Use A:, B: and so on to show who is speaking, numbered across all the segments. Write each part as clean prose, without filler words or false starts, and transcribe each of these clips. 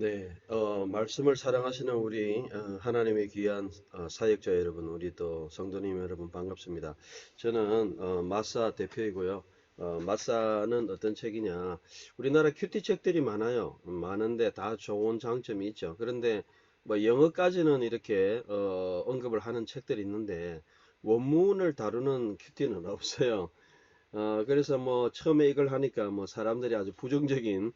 A: 네, 말씀을 사랑하시는 우리 하나님의 귀한 사역자 여러분, 우리 또 성도님 여러분 반갑습니다. 저는 마사 대표이고요. 마사는 어떤 책이냐? 우리나라 큐티 책들이 많아요. 많은데 다 좋은 장점이 있죠. 그런데 뭐 영어까지는 이렇게 언급을 하는 책들이 있는데 원문을 다루는 큐티는 없어요. 그래서 뭐 처음에 이걸 하니까 뭐 사람들이 아주 부정적인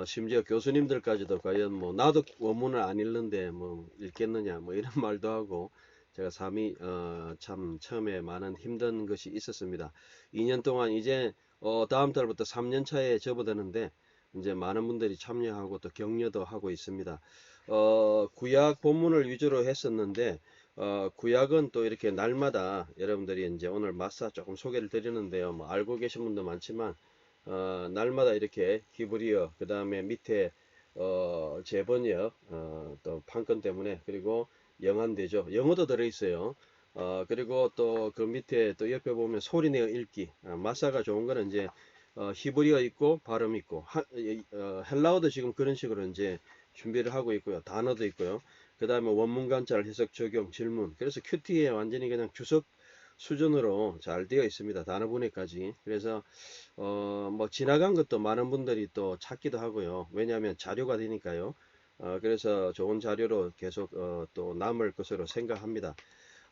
A: 심지어 교수님들까지도 과연 뭐 나도 원문을 안 읽는데 뭐 읽겠느냐 뭐 이런 말도 하고 제가 삶이 참 처음에 많은 힘든 것이 있었습니다. 2년 동안 이제 다음 달부터 3년 차에 접어드는데 이제 많은 분들이 참여하고 또 격려도 하고 있습니다. 구약 본문을 위주로 했었는데 구약은 또 이렇게 날마다 여러분들이 이제 오늘 마사 조금 소개를 드리는데요. 뭐 알고 계신 분도 많지만 날마다 이렇게 히브리어 그 다음에 밑에 제번역 또 판권 때문에 그리고 영한대죠. 영어도 들어있어요. 그리고 또 그 밑에 또 옆에 보면 소리내어 읽기. 마사가 좋은 거는 이제 히브리어 있고 발음 있고 헬라어도 지금 그런 식으로 이제 준비를 하고 있고요. 단어도 있고요. 그 다음에 원문 관찰, 해석, 적용, 질문. 그래서 큐티에 완전히 그냥 주석 수준으로 잘 되어 있습니다. 단어 분해까지. 그래서 뭐 지나간 것도 많은 분들이 또 찾기도 하고요. 왜냐하면 자료가 되니까요. 그래서 좋은 자료로 계속 또 남을 것으로 생각합니다.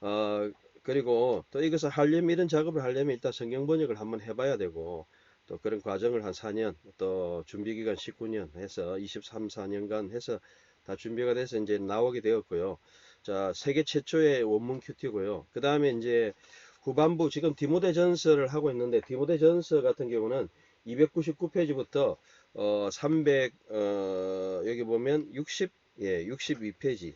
A: 어, 그리고 또 이것을 하려면 이런 작업을 하려면 일단 성경 번역을 한번 해봐야 되고 또 그런 과정을 한 4년 또 준비기간 19년 해서 23, 4년간 해서 다 준비가 돼서 이제 나오게 되었고요. 자, 세계 최초의 원문 큐티고요. 그 다음에 이제 후반부 지금 디모데전서를 하고 있는데 디모데전서 같은 경우는 299페이지부터 300 여기 보면 62페이지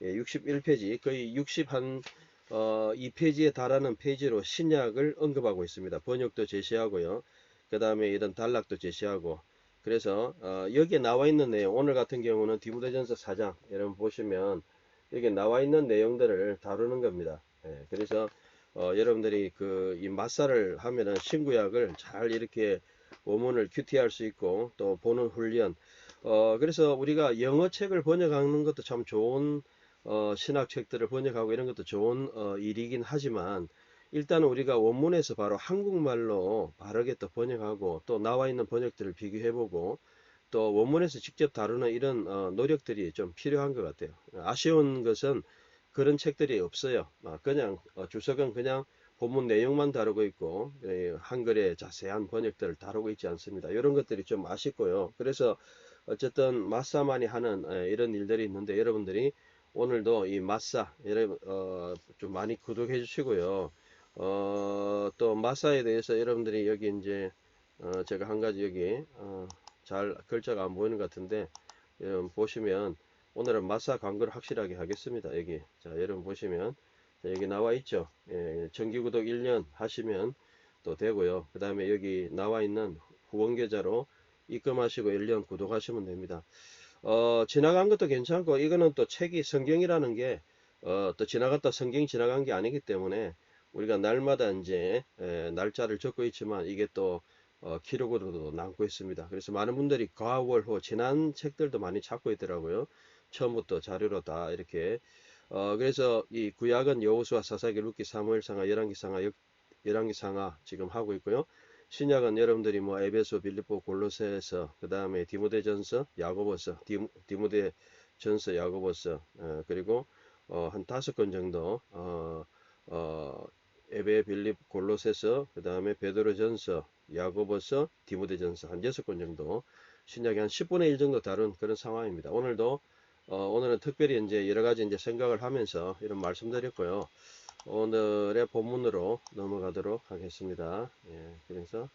A: 61페이지 거의 60한 2페이지에 달하는 페이지로 신약을 언급하고 있습니다. 번역도 제시하고요. 그 다음에 이런 단락도 제시하고 그래서 여기에 나와 있는 내용 오늘 같은 경우는 디모데전서 4장 여러분 보시면 여기 나와 있는 내용들을 다루는 겁니다. 그래서 여러분들이 그 이 마사를 하면은 신구약을 잘 이렇게 원문을 큐티할 수 있고 또 보는 훈련 그래서 우리가 영어 책을 번역하는 것도 참 좋은 신학 책들을 번역하고 이런 것도 좋은 일이긴 하지만 일단 우리가 원문에서 바로 한국말로 바르게 또 번역하고 또 나와 있는 번역들을 비교해보고 또 원문에서 직접 다루는 이런 노력들이 좀 필요한 것 같아요. 아쉬운 것은 그런 책들이 없어요. 그냥 주석은 그냥 본문 내용만 다루고 있고 한글의 자세한 번역들을 다루고 있지 않습니다. 이런 것들이 좀 아쉽고요. 그래서 어쨌든 마사만이 하는 이런 일들이 있는데 여러분들이 오늘도 이 마사 여러분 좀 많이 구독해 주시고요. 또 마사에 대해서 여러분들이 여기 이제 제가 한 가지 여기 잘 글자가 안 보이는 것 같은데 여러분 보시면 오늘은 마사 광고를 확실하게 하겠습니다. 여기 자 여러분 보시면 자, 여기 나와 있죠. 정기구독 1년 하시면 또 되고요. 그 다음에 여기 나와 있는 후원 계좌로 입금하시고 1년 구독하시면 됩니다. 지나간 것도 괜찮고 이거는 또 책이 성경이라는 게 또 지나갔다 성경이 지나간 게 아니기 때문에 우리가 날마다 이제 날짜를 적고 있지만 이게 또 기록으로도 남고 있습니다. 그래서 많은 분들이 과월호 지난 책들도 많이 찾고 있더라고요. 처음부터 자료로 다 이렇게 그래서 이 구약은 여호수아, 사사기, 룻기, 사무엘상하, 열왕기상하 지금 하고 있고요. 신약은 여러분들이 뭐 에베소, 빌립보, 골로새서, 그 다음에 디모데전서, 야고보서, 디모데전서, 야고보서, 그리고 한 5권 정도 에베, 빌립, 골로새서, 그 다음에 베드로전서, 야고보서, 디모데전서 한 6권 정도 신약이 한 10분의 1 정도 다룬 그런 상황입니다. 오늘은 특별히 이제 여러 가지 이제 생각을 하면서 이런 말씀드렸고요. 오늘의 본문으로 넘어가도록 하겠습니다. 그래서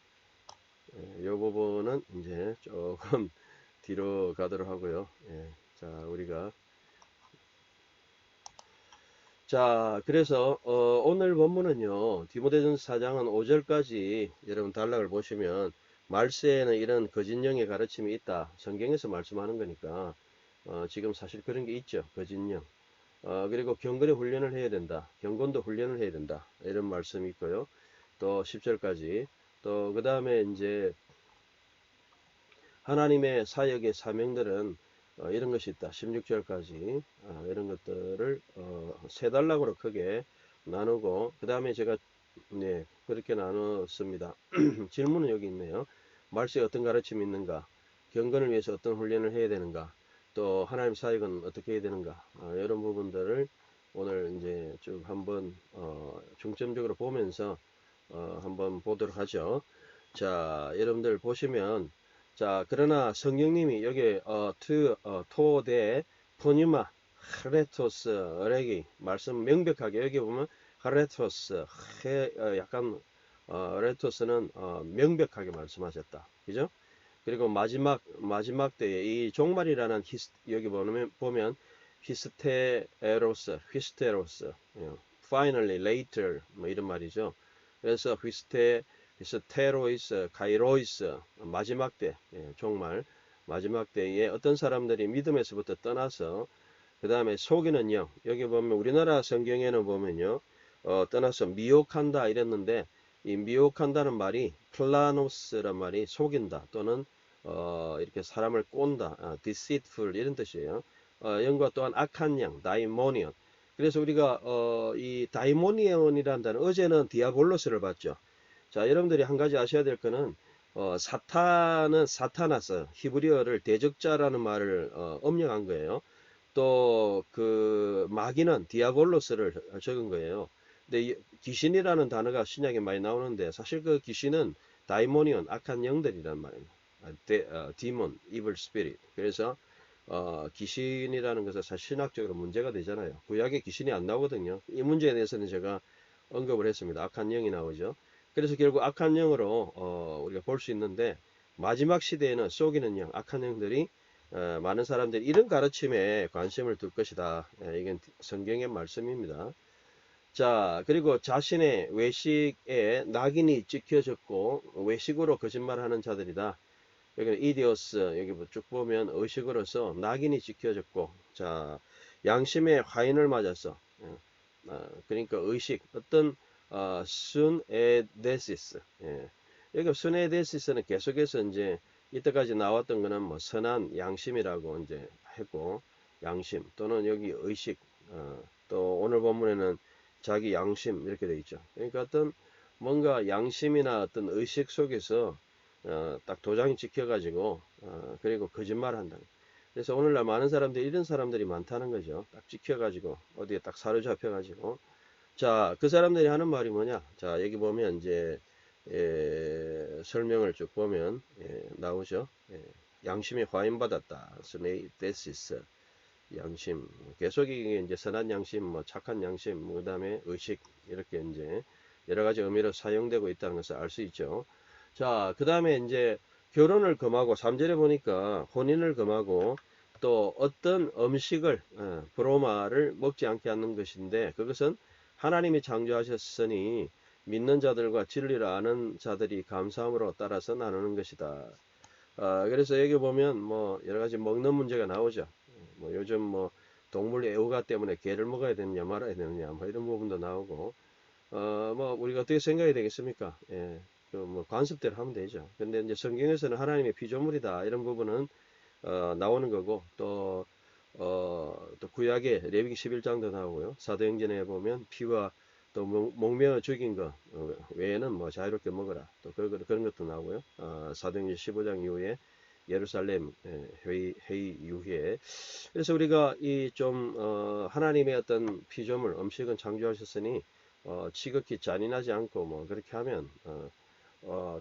A: 이 부분은 이제 조금 뒤로 가도록 하고요. 자, 그래서 오늘 본문은요. 디모데전서 4장은 5절까지 여러분 단락을 보시면 말세에는 이런 거짓령의 가르침이 있다. 성경에서 말씀하는 거니까 지금 사실 그런 게 있죠. 거짓령. 그리고 경건의 훈련을 해야 된다. 경건도 훈련을 해야 된다. 이런 말씀이 있고요. 또 10절까지. 또 그 다음에 이제 하나님의 사역의 사명들은 이런 것이 있다. 16절까지 이런 것들을 세 단락으로 크게 나누고 그 다음에 제가 네 그렇게 나눴습니다. 질문은 여기 있네요. 말세에 어떤 가르침이 있는가? 경건을 위해서 어떤 훈련을 해야 되는가? 또 하나님 사역은 어떻게 해야 되는가? 이런 부분들을 오늘 이제 쭉 한번 중점적으로 보면서 한번 보도록 하죠. 자, 여러분들 보시면 자, 그러나 성령님이 여기 토데 포니마 하레토스 어레기 말씀 명백하게 여기 보면 하레토스 약간 레토스는 명백하게 말씀하셨다. 그죠? 그리고 마지막 때에 이 종말이라는 여기 보면 히스테로스, finally, later 뭐 이런 말이죠. 그래서 히스테로이스, 가이로이스 마지막 때, 종말 마지막 때에 어떤 사람들이 믿음에서부터 떠나서 그 다음에 속이는 영 여기 보면 우리나라 성경에는 보면요 떠나서 미혹한다 이랬는데 이 미혹한다는 말이 플라노스란 말이 속인다 또는 이렇게 사람을 꼰다, deceitful 이런 뜻이에요. 영과 또한 악한 양, 다이모니온. 그래서 우리가 이 다이모니온이라는 단어 어제는 디아볼로스를 봤죠. 자, 여러분들이 한 가지 아셔야 될 거는 사탄은 사타나스 히브리어를 대적자라는 말을 음력한 거예요. 또 그 마귀는 디아볼로스를 적은 거예요. 근데 귀신이라는 단어가 신약에 많이 나오는데 사실 그 귀신은 다이모니온 악한 영들이란 말입니다. 디몬, 이블 스피릿. 그래서 귀신이라는 것은 사실 신학적으로 문제가 되잖아요. 구약에 귀신이 안 나오거든요. 이 문제에 대해서는 제가 언급을 했습니다. 악한 영이 나오죠. 그래서 결국 악한 영으로 우리가 볼 수 있는데 마지막 시대에는 속이는 영, 악한 영들이 많은 사람들이 이런 가르침에 관심을 둘 것이다. 이건 성경의 말씀입니다. 자, 그리고 자신의 외식에 낙인이 찍혀졌고 외식으로 거짓말하는 자들이다. 여기는 이디오스 여기 쭉 보면 의식으로서 낙인이 찍혀졌고 자 양심의 화인을 맞아서 그러니까 의식 어떤 순에데시스 여기 순에데시스는 계속해서 이제 이때까지 나왔던 거는 뭐 선한 양심이라고 이제 했고 양심 또는 여기 의식 또 오늘 본문에는 자기 양심 이렇게 되어 있죠. 그러니까 어떤 뭔가 양심이나 어떤 의식 속에서 딱 도장이 찍혀가지고 그리고 거짓말 한다. 그래서 오늘날 많은 사람들이 이런 사람들이 많다는 거죠. 딱 찍혀가지고 어디에 딱 사로잡혀가지고 자, 그 사람들이 하는 말이 뭐냐? 자, 여기 보면 이제 설명을 쭉 보면 나오죠. 양심이 화인받았다. 스네이데시스 양심 계속 이게 이제 선한 양심, 뭐 착한 양심, 뭐 그다음에 의식 이렇게 이제 여러 가지 의미로 사용되고 있다는 것을 알 수 있죠. 자, 그 다음에 이제 결혼을 금하고 3절에 보니까 혼인을 금하고 또 어떤 음식을 브로마를 먹지 않게 하는 것인데 그것은 하나님이 창조하셨으니 믿는 자들과 진리를 아는 자들이 감사함으로 따라서 나누는 것이다. 그래서 여기 보면 뭐 여러 가지 먹는 문제가 나오죠. 뭐 요즘 뭐 동물 애호가 때문에 개를 먹어야 되느냐 말아야 되느냐 뭐 이런 부분도 나오고 뭐 우리가 어떻게 생각해야 되겠습니까? 예. 뭐 관습대로 하면 되죠. 근데 이제 성경에서는 하나님의 피조물이다 이런 부분은 나오는 거고 또 구약의 레위기 11장도 나오고요. 사도행전에 보면 피와 또 목매어 죽인 거 외에는 뭐 자유롭게 먹어라. 또 그런 것도 나오고요. 사도행전 15장 이후에 예루살렘 회의 이후에 그래서 우리가 이 좀 하나님의 어떤 피조물 음식은 창조하셨으니 지극히 잔인하지 않고 뭐 그렇게 하면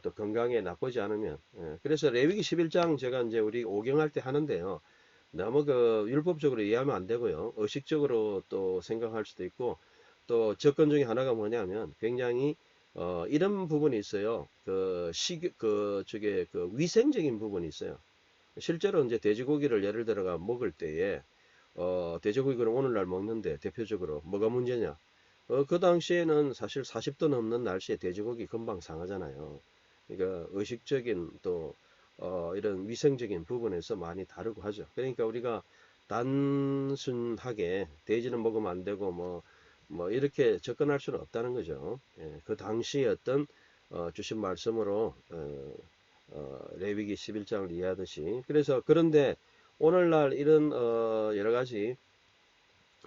A: 또 건강에 나쁘지 않으면 그래서 레위기 11장 제가 이제 우리 오경할 때 하는데요. 너무 그 율법적으로 이해하면 안 되고요. 의식적으로 또 생각할 수도 있고 또 접근 중에 하나가 뭐냐면 굉장히 이런 부분이 있어요. 그 위생적인 부분이 있어요. 실제로 이제 돼지고기를 예를 들어가 먹을 때에 돼지고기를 오늘날 먹는데 대표적으로 뭐가 문제냐? 그 당시에는 사실 40도 넘는 날씨에 돼지고기 금방 상하잖아요. 그러니까 의식적인 또 이런 위생적인 부분에서 많이 다르고 하죠. 그러니까 우리가 단순하게 돼지는 먹으면 안 되고 뭐 이렇게 접근할 수는 없다는 거죠. 그 당시에 어떤 주신 말씀으로 레위기 11장을 이해하듯이 그래서 그런데 오늘날 이런 여러 가지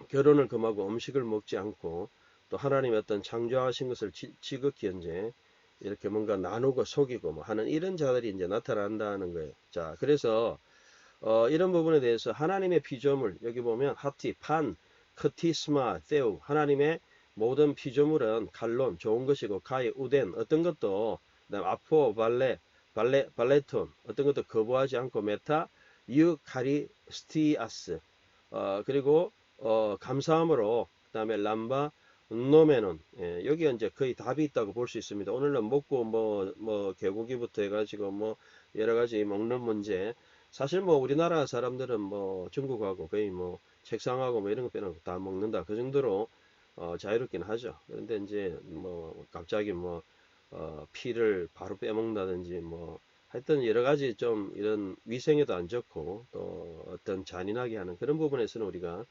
A: 결혼을 금하고 음식을 먹지 않고 또 하나님의 어떤 창조하신 것을 지극히 이제 이렇게 뭔가 나누고 속이고 뭐 하는 이런 자들이 이제 나타난다는 거예요. 자, 그래서 이런 부분에 대해서 하나님의 피조물 여기 보면 하티, 판, 크티스마, 세우 하나님의 모든 피조물은 칼론 좋은 것이고 가이, 우덴 어떤 것도 그다음 아포, 발레톤 어떤 것도 거부하지 않고 메타, 유카리스티아스 그리고 감사함으로 그다음에 람바 노메논 여기 이제 거의 답이 있다고 볼 수 있습니다. 오늘은 먹고 뭐 개고기부터 해가지고 뭐 여러 가지 먹는 문제 사실 뭐 우리나라 사람들은 뭐 중국하고 거의 뭐 책상하고 뭐 이런 거 빼놓고 다 먹는다 그 정도로 자유롭긴 하죠. 그런데 이제 뭐 갑자기 뭐 피를 바로 빼먹는다든지 뭐 하여튼 여러 가지 좀 이런 위생에도 안 좋고 또 어떤 잔인하게 하는 그런 부분에서는 우리가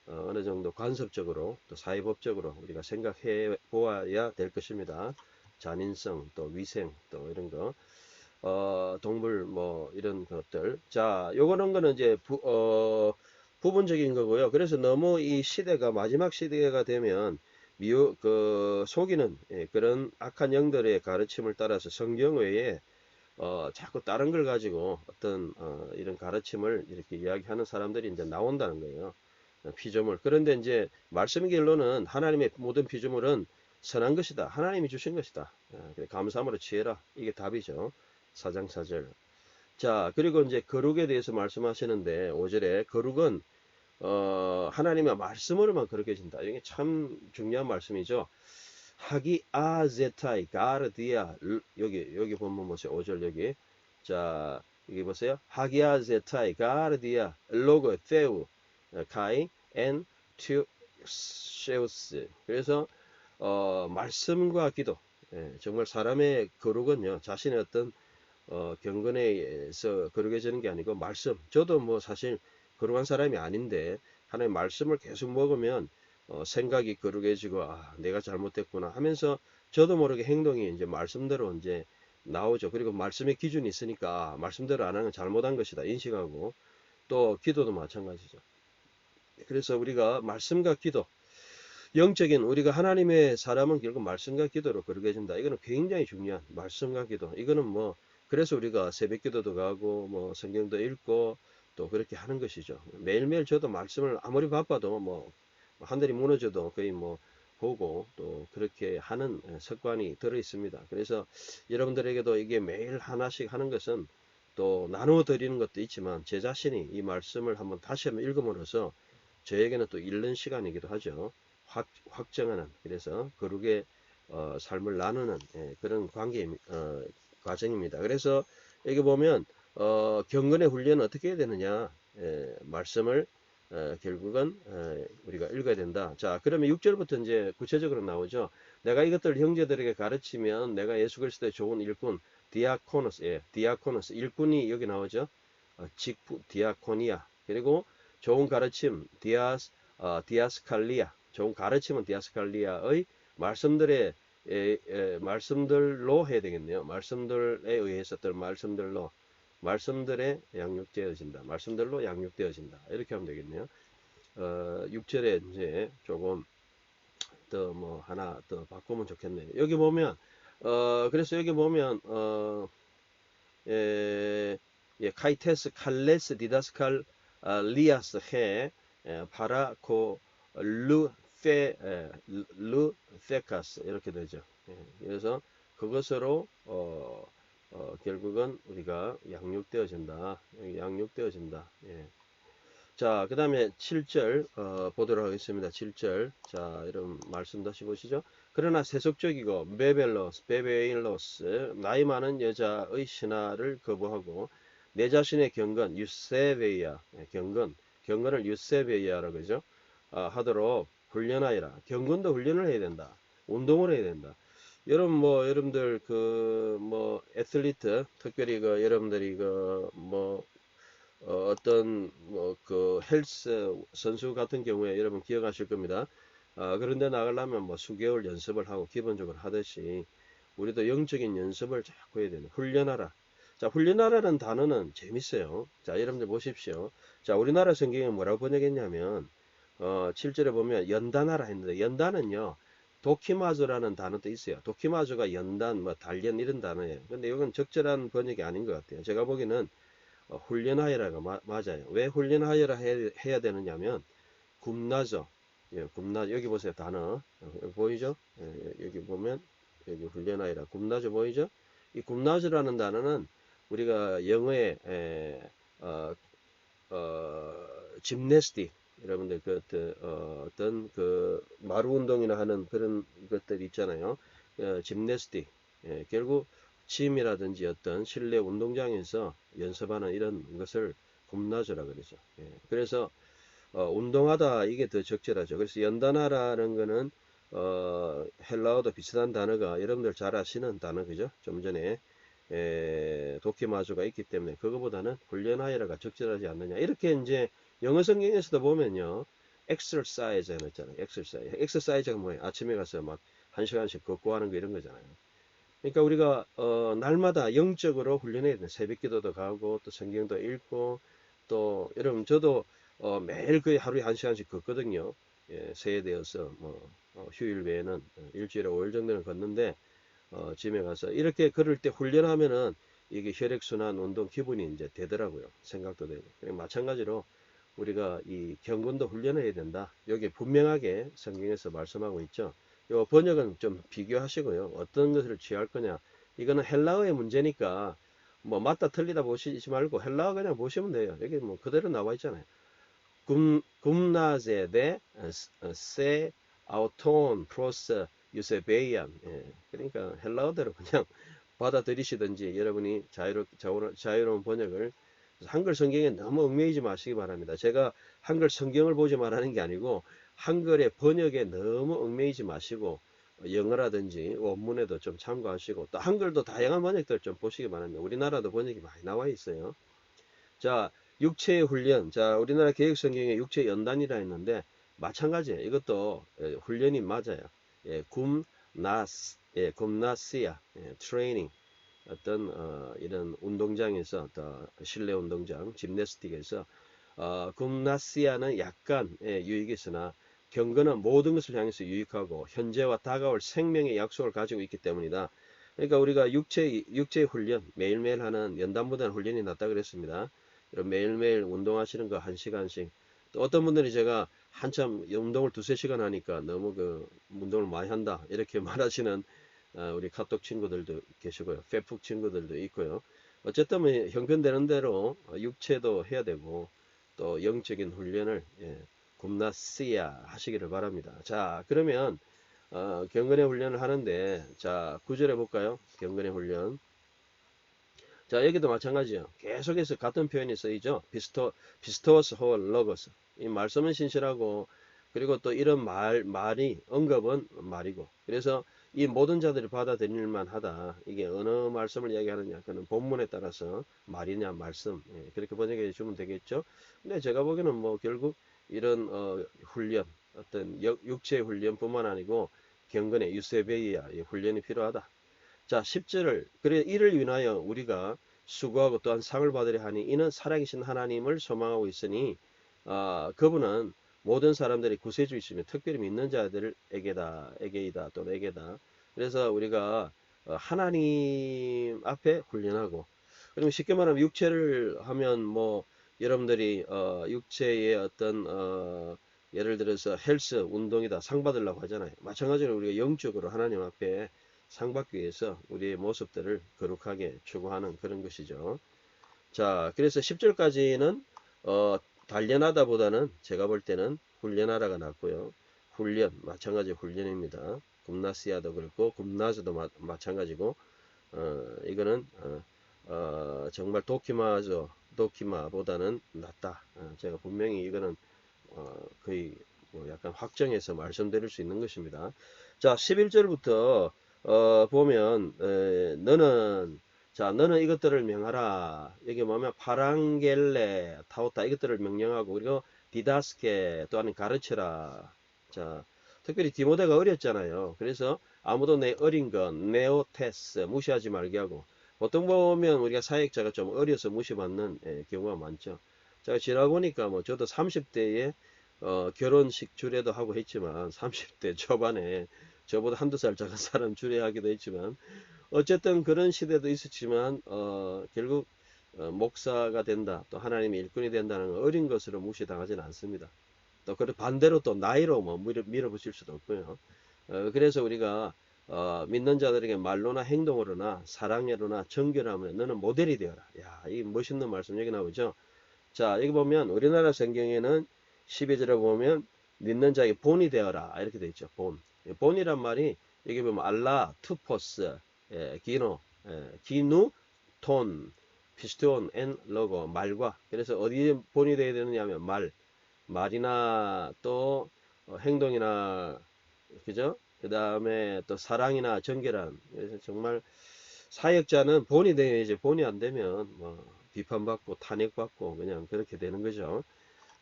A: 어느 정도 간섭적으로 또 사회법적으로 우리가 생각해 보아야 될 것입니다. 잔인성 또 위생 또 이런 거 동물 뭐 이런 것들 자 요거는 거는 이제 부분적인 거고요. 그래서 너무 이 시대가 마지막 시대가 되면 속이는 그런 악한 영들의 가르침을 따라서 성경 외에 자꾸 다른 걸 가지고 어떤 이런 가르침을 이렇게 이야기하는 사람들이 이제 나온다는 거예요. 피조물. 그런데 이제 말씀의 결론은 하나님의 모든 피조물은 선한 것이다. 하나님이 주신 것이다. 감사함으로 취해라. 이게 답이죠. 4장 4절. 자, 그리고 이제 거룩에 대해서 말씀하시는데 5절에 거룩은 하나님의 말씀으로만 거룩해진다. 이게 참 중요한 말씀이죠. 하기 아제타이 가르디아 여기 보면 보세요. 5절 여기. 자, 여기 보세요. 하기아 제타이 가르디아 로고 테우 카이 엔 투쉐우스. 그래서 말씀과 기도. 정말 사람의 거룩은요. 자신의 어떤 경건에서 거룩해지는 게 아니고 말씀. 저도 뭐 사실 거룩한 사람이 아닌데 하나님 말씀을 계속 먹으면 생각이 거룩해지고 내가 잘못했구나 하면서 저도 모르게 행동이 이제 말씀대로 이제 나오죠. 그리고 말씀의 기준이 있으니까 말씀대로 안 하는 건 잘못한 것이다 인식하고 또 기도도 마찬가지죠. 그래서 우리가 말씀과 기도 영적인 우리가 하나님의 사람은 결국 말씀과 기도로 거룩해진다. 이거는 굉장히 중요한 말씀과 기도. 이거는 뭐 그래서 우리가 새벽 기도도 가고 뭐 성경도 읽고 또 그렇게 하는 것이죠. 매일매일 저도 말씀을 아무리 바빠도 뭐 하늘이 무너져도 거의 뭐 보고 또 그렇게 하는 습관이 들어 있습니다. 그래서 여러분들에게도 이게 매일 하나씩 하는 것은 또 나누어 드리는 것도 있지만 제 자신이 이 말씀을 한번 다시 한번 읽음으로써 저에게는 또 읽는 시간이기도 하죠. 확정하는 그래서 거룩의 삶을 나누는 그런 과정입니다. 그래서 여기 보면 경건의 훈련은 어떻게 해야 되느냐 말씀을 결국은 우리가 읽어야 된다. 자, 그러면 6절부터 이제 구체적으로 나오죠. 내가 이것들 형제들에게 가르치면 내가 예수 그리스도의 좋은 일꾼 디아코노스, 디아코노스 일꾼이 여기 나오죠. 직분 디아코니아 그리고 좋은 가르침 디아스칼리아 좋은 가르침은 디아스칼리아의 말씀들로 해야 되겠네요. 말씀들에 의해서 또 말씀들에 양육되어진다. 말씀들로 양육되어진다. 이렇게 하면 되겠네요. 6절에 이제 조금 더 뭐 하나 더 바꾸면 좋겠네요. 여기 보면 그래서 여기 보면 카이테스 칼레스 디다스칼 리아스 해 파라코 루페카스 이렇게 되죠. 그래서 그것으로 결국은 우리가 양육되어진다. 양육되어진다. 자, 그 다음에 7절 보도록 하겠습니다. 7절. 자, 이런 말씀 다시 보시죠. 그러나 세속적이고 베베일로스 나이 많은 여자의 신하를 거부하고 내 자신의 경건 유세베이아 경건을 유세베이아라고 그러죠. 하도록 훈련하여라. 경건도 훈련을 해야 된다. 운동을 해야 된다. 여러분들 애틀리트 특별히 여러분들이 어떤 헬스 선수 같은 경우에 여러분 기억하실 겁니다. 그런데 나가려면 수개월 연습을 하고 기본적으로 하듯이 우리도 영적인 연습을 자꾸 해야 되는 훈련하라. 자, 훈련하라는 단어는 재밌어요. 자, 여러분들 보십시오. 자, 우리나라 성경에 뭐라고 번역했냐면, 7절에 보면 연단하라 했는데, 연단은요, 도키마조라는 단어도 있어요. 도키마조가 연단, 뭐, 단련 이런 단어예요. 근데 이건 적절한 번역이 아닌 것 같아요. 제가 보기에는 훈련하여라가 맞아요. 왜 훈련하여라 해야 되느냐면, 굽나죠. 예, 굽나, 여기 보세요. 단어. 보이죠? 예, 여기 보면, 여기 훈련하여라. 굽나죠. 보이죠? 이 굽나즈라는 단어는 우리가 영어에 짐내스틱 여러분들 어떤 그 마루 운동이나 하는 그런 것들 있잖아요. 짐내스틱 결국 짐이라든지 어떤 실내 운동장에서 연습하는 이런 것을 굽나즈라 그러죠. 그래서 운동하다 이게 더 적절하죠. 그래서 연단하라는 거는 헬라어도 비슷한 단어가 여러분들 잘 아시는 단어 그죠? 좀 전에 도키마조가 있기 때문에 그거보다는 훈련하여라가 적절하지 않느냐. 이렇게 이제 영어 성경에서도 보면요. exercise라고 했잖아요. exercise가 뭐예요? 아침에 가서 막 1시간씩 걷고 하는 거 이런 거잖아요. 그러니까 우리가 날마다 영적으로 훈련해야 돼요. 새벽 기도도 가고 또 성경도 읽고 또 여러분 저도 매일 거의 하루에 1시간씩 걷거든요. 예, 새해 되어서 뭐 휴일 외에는 일주일에 5일 정도는 걷는데 짐에 가서 이렇게 걸을 때 훈련하면은 이게 혈액순환 운동 기분이 이제 되더라고요. 생각도 되고. 마찬가지로 우리가 이 경건도 훈련해야 된다. 여기 분명하게 성경에서 말씀하고 있죠. 요 번역은 좀 비교하시고요. 어떤 것을 취할 거냐. 이거는 헬라어의 문제니까 뭐 맞다 틀리다 보시지 말고 헬라어 그냥 보시면 돼요. 여기 뭐 그대로 나와 있잖아요. 굼나제 대 세 아우톤 프로스 유세베이안. 그러니까 헬라어대로 그냥 받아들이시든지 여러분이 자유로운 번역을 한글 성경에 너무 얽매이지 마시기 바랍니다. 제가 한글 성경을 보지 말라는 게 아니고 한글의 번역에 너무 얽매이지 마시고 영어라든지 원문에도 좀 참고하시고 또 한글도 다양한 번역들 좀 보시기 바랍니다. 우리나라도 번역이 많이 나와 있어요. 자, 육체의 훈련. 자, 우리나라 개혁성경에 육체 연단이라 했는데 마찬가지예요. 이것도 훈련이 맞아요. 굼나시아, 트레이닝. 어떤 이런 운동장에서 실내 운동장, 짐내스틱에서 굼나시아는 약간 유익이 있으나 경건은 모든 것을 향해서 유익하고 현재와 다가올 생명의 약속을 가지고 있기 때문이다. 그러니까 우리가 육체의 훈련 매일매일 하는 연단보다는 훈련이 낫다 그랬습니다. 매일매일 운동하시는 거 1시간씩. 또 어떤 분들이 제가 한참 운동을 2~3시간 하니까 너무 운동을 많이 한다 이렇게 말하시는 우리 카톡 친구들도 계시고요. 페북 친구들도 있고요. 어쨌든 뭐 형편되는 대로 육체도 해야 되고 또 영적인 훈련을 굽나시야 하시기를 바랍니다. 자, 그러면 경건의 훈련을 하는데 자, 9절에 볼까요? 경건의 훈련. 자, 여기도 마찬가지예요. 계속해서 같은 표현이 쓰이죠. 피스토스 호 로고스. 이 말씀은 신실하고 그리고 또 이런 말이 언급은 말이고. 그래서 이 모든 자들이 받아들일 만하다. 이게 어느 말씀을 이야기하느냐. 그는 본문에 따라서 말이냐 말씀. 그렇게 번역해 주면 되겠죠. 근데 제가 보기에는 뭐 결국 이런 훈련, 어떤 육체의 훈련뿐만 아니고 경건의 유세베이아 훈련이 필요하다. 자, 10절을 그래 이를 위하여 우리가 수고하고 또한 상을 받으려 하니 이는 살아계신 하나님을 소망하고 있으니 그분은 모든 사람들이 구세주이시며 특별히 믿는 자들에게이다 또는 에게다. 그래서 우리가 하나님 앞에 훈련하고 그리고 쉽게 말하면 육체를 하면 뭐 여러분들이 육체의 어떤 예를 들어서 헬스 운동이다 상 받으려고 하잖아요. 마찬가지로 우리가 영적으로 하나님 앞에 상 받기 위해서 우리의 모습들을 거룩하게 추구하는 그런 것이죠. 자, 그래서 10절까지는 단련하다 보다는 제가 볼 때는 훈련하라가 낫고요. 훈련, 마찬가지 훈련입니다. 굽나시아도 그렇고 굽나즈도 마찬가지고 이거는 정말 도키마보다는 낫다. 제가 분명히 이거는 거의 뭐 약간 확정해서 말씀드릴 수 있는 것입니다. 자, 11절부터 보면 너는 이것들을 명하라. 여기 보면 파랑겔레, 타오타 이것들을 명령하고 그리고 디다스케 또한 가르쳐라. 자, 특별히 디모데가 어렸잖아요. 그래서 아무도 내 어린 것 네오테스 무시하지 말게 하고 보통 보면 우리가 사역자가 좀 어려서 무시받는 경우가 많죠. 제가 지나고 보니까 뭐 저도 30대에 결혼식 주례도 하고 했지만 30대 초반에 저보다 한두 살 작은 사람 주례하기도 했지만 어쨌든 그런 시대도 있었지만 결국 목사가 된다 또 하나님의 일꾼이 된다는 건 어린 것으로 무시당하지는 않습니다. 또 그 반대로 또 나이로 뭐 밀어붙일 수도 없고요. 그래서 우리가 믿는 자들에게 말로나 행동으로나 사랑으로나 정결하면 너는 모델이 되어라. 야, 이 멋있는 말씀 여기 나오죠. 자, 여기 보면 우리나라 성경에는 12절에 보면 믿는 자에게 본이 되어라 이렇게 되어 있죠. 본. 본이란 말이 여기 보면 알라, 투포스, 기노, 기누, 톤, 피스톤, 앤 로고 말과. 그래서 어디에 본이 되어야 되느냐면 말이나 또 행동이나 그죠? 그 다음에 또 사랑이나 정결함. 그래서 정말 사역자는 본이 되어야지 본이 안 되면 뭐 비판받고 탄핵받고 그냥 그렇게 되는 거죠.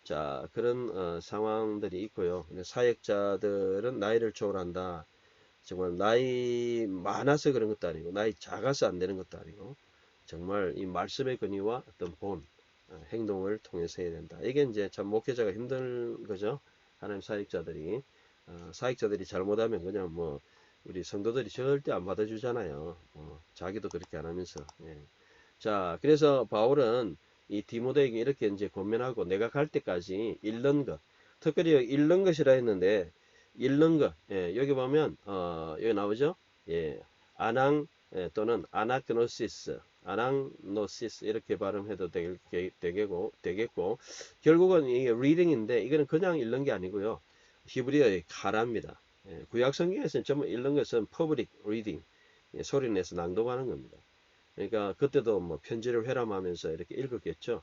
A: 자, 그런 상황들이 있고요. 사역자들은 나이를 초월한다. 정말 나이 많아서 그런 것도 아니고 나이 작아서 안 되는 것도 아니고 정말 이 말씀의 근위와 어떤 본 행동을 통해서 해야 된다. 이게 이제 참 목회자가 힘든 거죠. 하나님 사역자들이 잘못하면 그냥 뭐 우리 성도들이 절대 안 받아주잖아요. 자기도 그렇게 안 하면서. 예. 자, 그래서 바울은 이 디모데에게 이렇게 이제 권면하고 내가 갈 때까지 읽는 것, 특별히 읽는 것이라 했는데 읽는 것, 예, 여기 보면 여기 나오죠. 예, 아낭 또는 아낭노시스 이렇게 발음해도 되겠고 결국은 이게 reading인데 이거는 그냥 읽는 게 아니고요. 히브리어의 가라입니다. 예, 구약 성경에서는 전부 읽는 것은 public reading, 예, 소리 내서 낭독하는 겁니다. 그러니까 그때도 뭐 편지를 회람하면서 이렇게 읽었겠죠.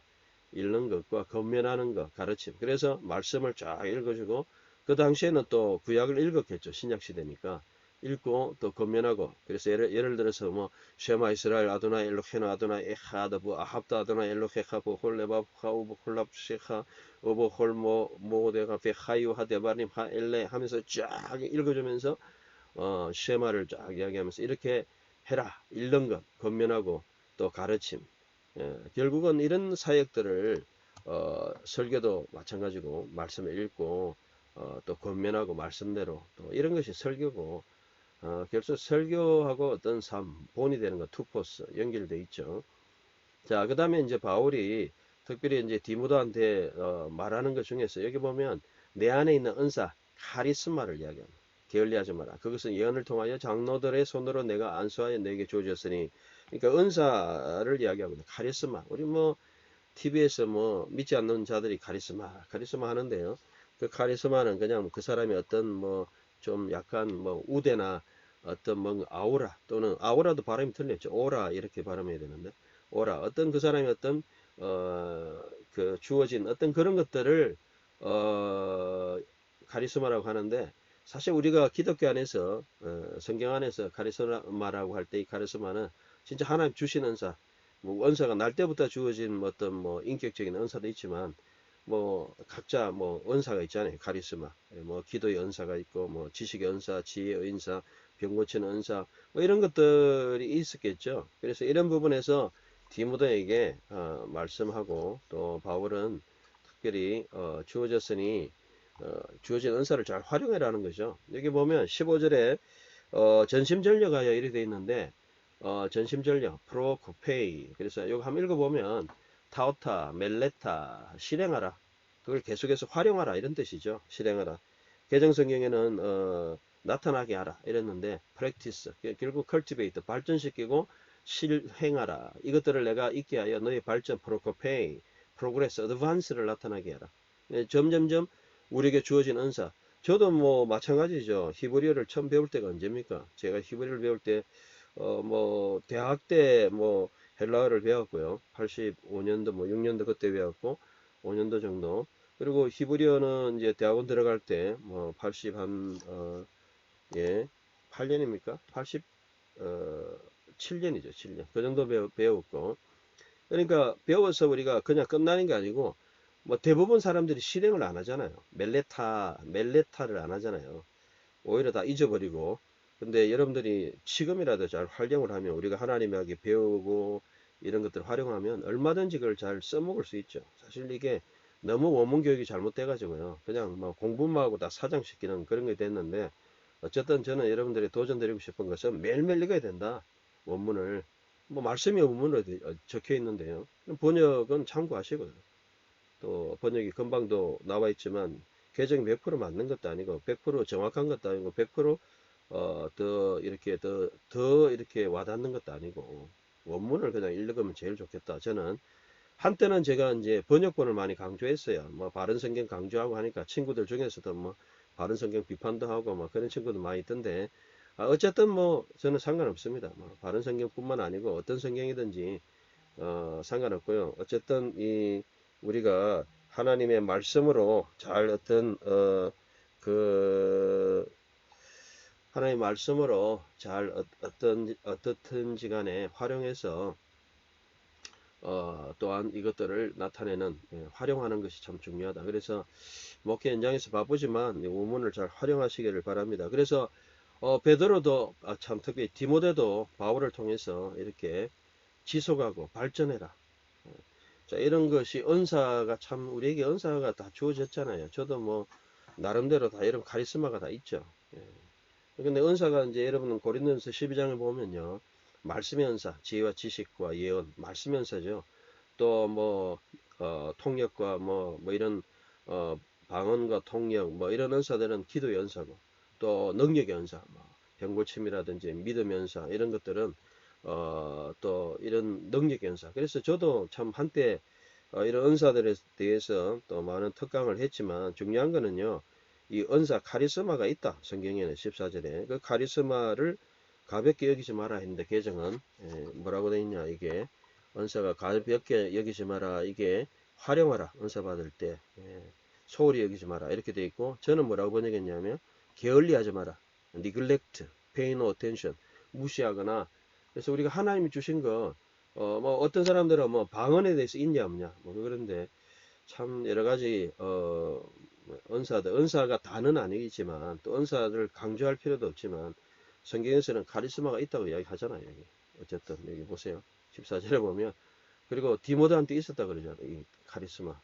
A: 읽는 것과 권면하는 것, 가르침. 그래서 말씀을 쫙 읽어주고 그 당시에는 또 구약을 읽었겠죠. 신약 시대니까 읽고 또 권면하고. 그래서 예를 들어서 뭐 쉐마 이스라엘 아도나 엘로헤노 아도나 에하드 부 아합다 아도나 엘로헤카 부 홀레바카 우부 홀랍시카 우부 홀모 모데가 베하유 하데바님 하엘레 하면서 쫙 읽어주면서 쉐마를 쫙 이야기하면서 이렇게 해라. 읽는 것, 권면하고 또 가르침. 결국은 이런 사역들을 설교도 마찬가지고 말씀을 읽고 또 권면하고 말씀대로 또 이런 것이 설교고 결국 설교하고 어떤 삶, 본이 되는 것, 투포스 연결돼 있죠. 자, 그 다음에 이제 바울이 특별히 이제 디모데한테 말하는 것 중에서 여기 보면 내 안에 있는 은사, 카리스마를 이야기합니다. 게을리하지 마라. 그것은 예언을 통하여 장로들의 손으로 내가 안수하여 내게 주어졌으니. 그러니까 은사를 이야기합니다. 카리스마. 우리 뭐 TV에서 뭐 믿지 않는 자들이 카리스마 하는데요. 그 카리스마는 그냥 그 사람이 어떤 뭐 좀 약간 뭐 우대나 어떤 뭐 아우라 또는 아우라도 발음이 틀렸죠. 오라 이렇게 발음해야 되는데 오라 어떤 그 사람이 어떤 그 주어진 어떤 그런 것들을 카리스마라고 하는데 사실 우리가 기독교 안에서 성경 안에서 카리스마라고 할 때 이 카리스마는 진짜 하나님 주신 은사 뭐 은사가 날 때부터 주어진 어떤 뭐 인격적인 은사도 있지만 뭐 각자 뭐 은사가 있잖아요. 카리스마 뭐 기도의 은사가 있고 뭐 지식의 은사 지혜의 은사 병 고치는 은사 뭐 이런 것들이 있었겠죠. 그래서 이런 부분에서 디모데에게 말씀하고 또 바울은 특별히 주어졌으니 주어진 은사를 잘 활용해라는 거죠. 여기 보면 15절에 전심전력하여 이렇게 되어 있는데 전심전력 프로코페이 그래서 여기 한번 읽어보면 타오타 멜레타 실행하라 그걸 계속해서 활용하라 이런 뜻이죠. 실행하라. 개정성경에는 나타나게 하라 이랬는데 practice 결국 cultivate 발전시키고 실행하라 이것들을 내가 있게 하여 너의 발전 프로코페이 프로그레스 어드밴스를 나타나게 하라. 점점점 우리에게 주어진 은사 저도 뭐 마찬가지죠. 히브리어를 처음 배울 때가 언제입니까? 제가 히브리어를 배울 때 뭐 대학 때 뭐 헬라어를 배웠고요. 85년도 뭐 6년도 그때 배웠고 5년도 정도. 그리고 히브리어는 이제 대학원 들어갈 때 뭐 80한 예 8년입니까? 87년이죠. 7년. 그 정도 배웠고. 그러니까 배워서 우리가 그냥 끝나는 게 아니고 뭐 대부분 사람들이 실행을 안 하잖아요. 멜레타를 안 하잖아요. 오히려 다 잊어버리고 근데 여러분들이 지금이라도 잘 활용을 하면 우리가 하나님에게 배우고 이런 것들을 활용하면 얼마든지 그걸 잘 써먹을 수 있죠. 사실 이게 너무 원문 교육이 잘못돼 가지고요. 그냥 뭐 공부만 하고 다 사장시키는 그런 게 됐는데 어쨌든 저는 여러분들이 도전드리고 싶은 것은 매일매일 읽어야 된다. 원문을. 뭐 말씀이 원문으로 적혀 있는데요. 번역은 참고하시고요. 또 번역이 금방도 나와 있지만 개정이 100% 맞는 것도 아니고 100% 정확한 것도 아니고 100% 더 이렇게 와닿는 것도 아니고 원문을 그냥 읽으면 제일 좋겠다. 저는 한때는 제가 이제 번역본을 많이 강조했어요. 뭐 바른 성경 강조하고 하니까 친구들 중에서도 뭐 바른 성경 비판도 하고 뭐 그런 친구도 많이 있던데 어쨌든 뭐 저는 상관없습니다. 뭐 바른 성경뿐만 아니고 어떤 성경이든지 상관없고요. 어쨌든 이 우리가 하나님의 말씀으로 잘 그 하나님의 말씀으로 잘 어떻든지 간에 활용해서 또한 이것들을 나타내는 활용하는 것이 참 중요하다. 그래서 목회 현장에서 바쁘지만 이 원문을 잘 활용하시기를 바랍니다. 그래서 베드로도 참 특히 디모데도 바울을 통해서 이렇게 지속하고 발전해라. 자, 이런 것이 은사가 참 우리에게 은사가 다 주어졌잖아요. 저도 뭐 나름대로 다 이런 카리스마가 다 있죠. 예. 근데 은사가 이제 여러분은 고린도전서 12장을 보면요. 말씀의 은사, 지혜와 지식과 예언, 말씀의 은사죠. 또 뭐 통역과 뭐 이런 방언과 통역 뭐 이런 은사들은 기도의 은사고 또 능력의 은사, 뭐 병고침이라든지 믿음의 은사 이런 것들은 또 이런 능력의 은사. 그래서 저도 참 한때 이런 은사들에 대해서 또 많은 특강을 했지만 중요한 거는요. 이 은사 카리스마가 있다. 성경에는 14절에 그 카리스마를 가볍게 여기지 마라 했는데 개정은 뭐라고 되어 있냐 이게 은사가 가볍게 여기지 마라 이게 활용하라 은사 받을 때 소홀히 여기지 마라 이렇게 되어 있고 저는 뭐라고 번역했냐면 게을리하지 마라 neglect, pay no attention 무시하거나 그래서 우리가 하나님이 주신 거 뭐 어떤 사람들은 뭐 방언에 대해서 있냐 없냐 뭐 그런데 참 여러 가지 은사가 다는 아니겠지만 또 은사를 강조할 필요도 없지만 성경에서는 카리스마가 있다고 이야기하잖아요. 여기. 어쨌든 여기 보세요. 14절에 보면 그리고 디모데한테 있었다 그러잖아요. 이 카리스마.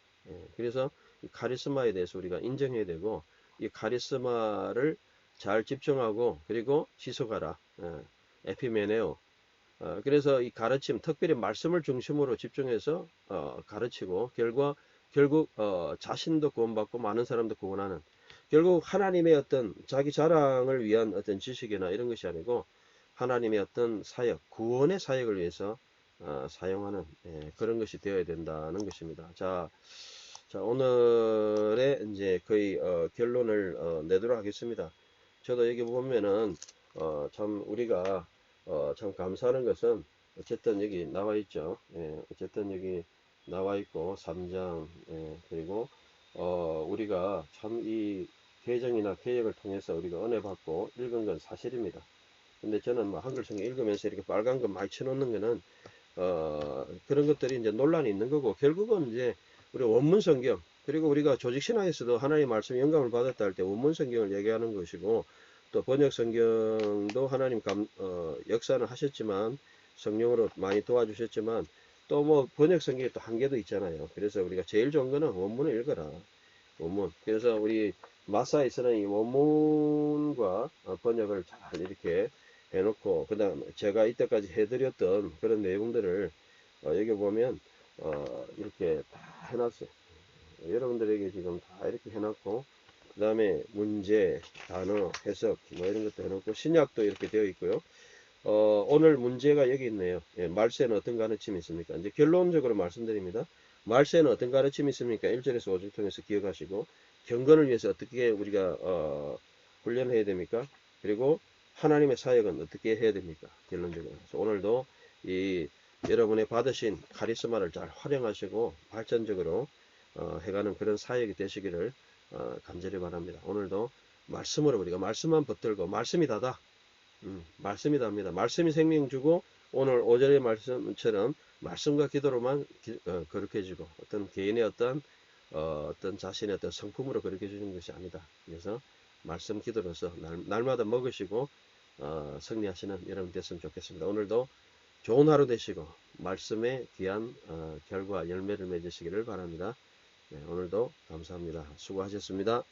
A: 그래서 이 카리스마에 대해서 우리가 인정해야 되고 이 카리스마를 잘 집중하고 그리고 지속하라. 에피메네오. 그래서 이 가르침, 특별히 말씀을 중심으로 집중해서 가르치고 결국 자신도 구원받고 많은 사람도 구원하는 결국 하나님의 어떤 자기 자랑을 위한 어떤 지식이나 이런 것이 아니고 하나님의 어떤 사역, 구원의 사역을 위해서 사용하는 그런 것이 되어야 된다는 것입니다. 자 오늘의 이제 거의 결론을 내도록 하겠습니다. 저도 여기 보면은 참 우리가 참 감사하는 것은 어쨌든 여기 나와 있죠. 어쨌든 여기 나와 있고 3장 그리고 우리가 참 이 개정이나 개혁을 통해서 우리가 은혜 받고 읽은 건 사실입니다. 근데 저는 뭐 한글 성경 읽으면서 이렇게 빨간 거 많이 쳐놓는 거는 그런 것들이 이제 논란이 있는 거고 결국은 이제 우리 원문 성경 그리고 우리가 조직 신앙에서도 하나님의 말씀 영감을 받았다 할 때 원문 성경을 얘기하는 것이고 또 번역 성경도 하나님 역사는 하셨지만 성령으로 많이 도와주셨지만 또 뭐 번역 성경에 또 한계도 있잖아요. 그래서 우리가 제일 좋은 거는 원문을 읽어라. 원문. 그래서 우리 마사에서는 이 원문과 번역을 잘 이렇게 해놓고 그다음 제가 이때까지 해드렸던 그런 내용들을 여기 보면 이렇게 다 해놨어요. 여러분들에게 지금 다 이렇게 해놨고 그 다음에 문제, 단어, 해석 뭐 이런 것도 해놓고 신약도 이렇게 되어 있고요. 오늘 문제가 여기 있네요. 말세는 어떤 가르침이 있습니까? 이제 결론적으로 말씀드립니다. 말세는 어떤 가르침이 있습니까? 1절에서 5절 통해서 기억하시고 경건을 위해서 어떻게 우리가 훈련해야 됩니까? 그리고 하나님의 사역은 어떻게 해야 됩니까? 결론적으로. 그래서 오늘도 이 여러분의 받으신 카리스마를 잘 활용하시고 발전적으로 해가는 그런 사역이 되시기를 간절히 바랍니다. 오늘도 말씀으로 우리가 말씀만 붙들고 말씀이 다다. 말씀이 답니다. 말씀이 생명 주고 오늘 5절의 말씀처럼 말씀과 기도로만 거룩해지고 어떤 개인의 어떤 자신의 어떤 성품으로 그렇게 주는 것이 아니다. 그래서 말씀 기도로서 날마다 먹으시고 승리하시는 여러분 됐으면 좋겠습니다. 오늘도 좋은 하루 되시고 말씀에 귀한 결과 열매를 맺으시기를 바랍니다. 네, 오늘도 감사합니다. 수고하셨습니다.